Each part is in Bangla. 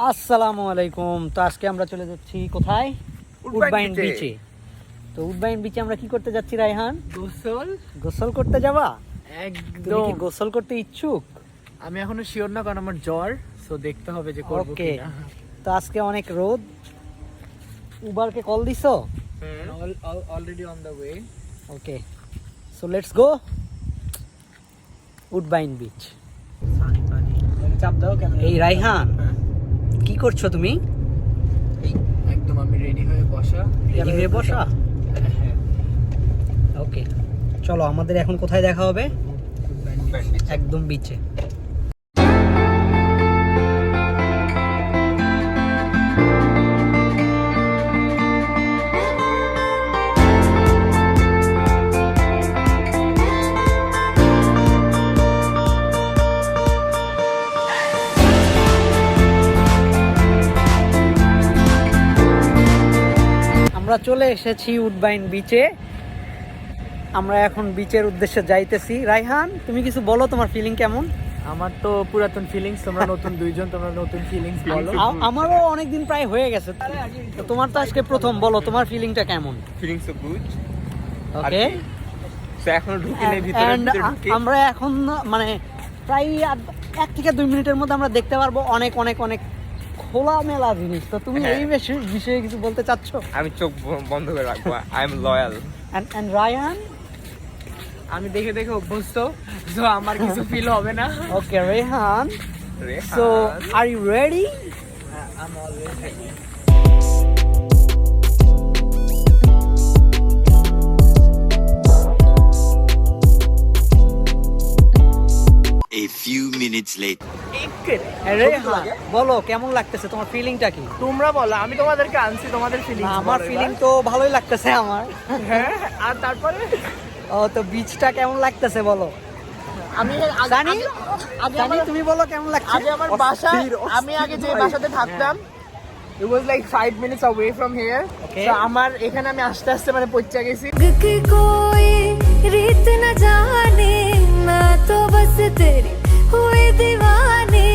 আসসালামু আলাইকুম। তো আজকে আমরা চলে যাচ্ছি কোথায়? উডবাইন বিচে। তো উডবাইন বিচে আমরা কি করতে যাচ্ছি রায়হান? গোসল করতে যাবা? একদম। কি গোসল করতে ইচ্ছুক? আমি এখনো শিওর না, কারণ আমার জ্বর, সো দেখতে হবে যে করব ওকে। কিনা। তো আজকে অনেক রোদ। উবারকে কল দিছো? Already on the way. Okay, so let's go Woodbine beach. চাপ দাও ক্যামেরা। এই রায়হান, কি করছো তুমি? একদম আমি রেডি হয়ে বসা। রেডি হয়ে বসা? হ্যাঁ। ওকে, চলো আমাদের এখন কোথায় দেখা হবে? একদম বিচে। আমরা চলে এসেছি উডবাইন বিচে। আমরা এখন বিচের উদ্দেশ্যে যাইতেছি। রায়হান, তুমি কিছু বলো, তোমার ফিলিং কেমন? আমার তো পুরাতন ফিলিংস, তোমরা নতুন দুইজন, তোমরা নতুন ফিলিংস বলো। আমারও অনেকদিন প্রায় হয়ে গেছে। তো তোমার তো আজকে প্রথম, বলো তোমার ফিলিংটা কেমন? Feeling so good. ওকে, তো এখনো ঢুকিনি ভিতরে, ঢুকি। আমরা এখন মানে প্রায় 1 থেকে 2 মিনিটের মধ্যে আমরা দেখতে পারবো অনেক অনেক অনেক খোলামেলা জিনিস। তো তুমি এই বিষয়ে কিছু বলতে চাচ্ছ? আমি চোখ বন্ধ করে রাখবো। I am loyal. And Raihan? আমি দেখে দেখে অভ্যস্ত, সো আমার কিছু ফিল হবে না। Okay Rehan, so are you ready? I am always ready. A few minutes later. Rehan বলো, কেমন লাগতেছে? তোমার ফিলিংটা কি? তোমরা বলো, আমি তোমাদেরকে আনছি, তোমাদের ফিলিংস। আমার ফিলিং তো ভালোই লাগতেছে আমার। হ্যাঁ, আর তারপরে ও তো বিচটা কেমন লাগতেছে বলো? আমি জানি, তুমি বলো কেমন লাগছে? আগে আমার বাসা, আমি আগে যে বাসাতে থাকতাম, it was like 5 minutes away from here. Okay. So আমার এখানে আমি আস্তে আস্তে মানে পৌঁছে গেছি। की कोई रीत न जाने, मैं तो बस तेरी हुई दीवानी।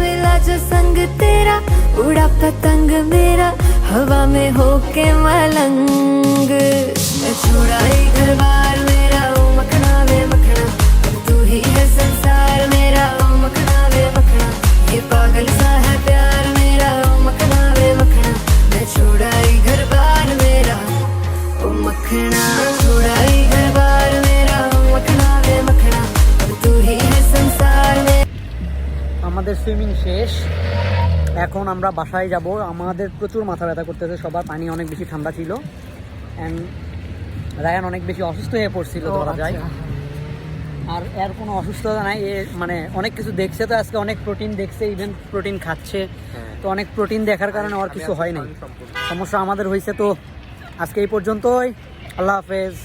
मिला जो संग तेरा, उड़ा पतंग मेरा, हवा में होके मलंग। मैं छोड़ा ही घर बार मेरा, ओ मखना वे मखना, तू ही है संसार मेरा, ओ मखना वे मखना। ये पागल सा है प्यार मेरा, ओ मखना वे मखना। मैं छोड़ा ही घर बार मेरा, ओ मखना। छोड़ा ही घर बार मेरा, ओ मखना वे मखना, तू ही है संसार में। আমাদের সুইমিং শেষ, এখন আমরা বাসায় যাব। আমাদের প্রচুর মাথা ব্যথা করতেছে সবার, পানি অনেক বেশি ঠান্ডা ছিল। অ্যান্ড রায়ান অনেক বেশি অসুস্থ হয়ে পড়ছিল ধরা যায়। আর এর কোনো অসুস্থতা নাই, এ মানে অনেক কিছু দেখছে, তো আজকে অনেক প্রোটিন দেখছে, ইভেন প্রোটিন খাচ্ছে। তো অনেক প্রোটিন দেখার কারণে আর কিছু হয় নাই, সমস্যা আমাদের হয়েছে। তো আজকে এই পর্যন্তই, আল্লাহ হাফেজ।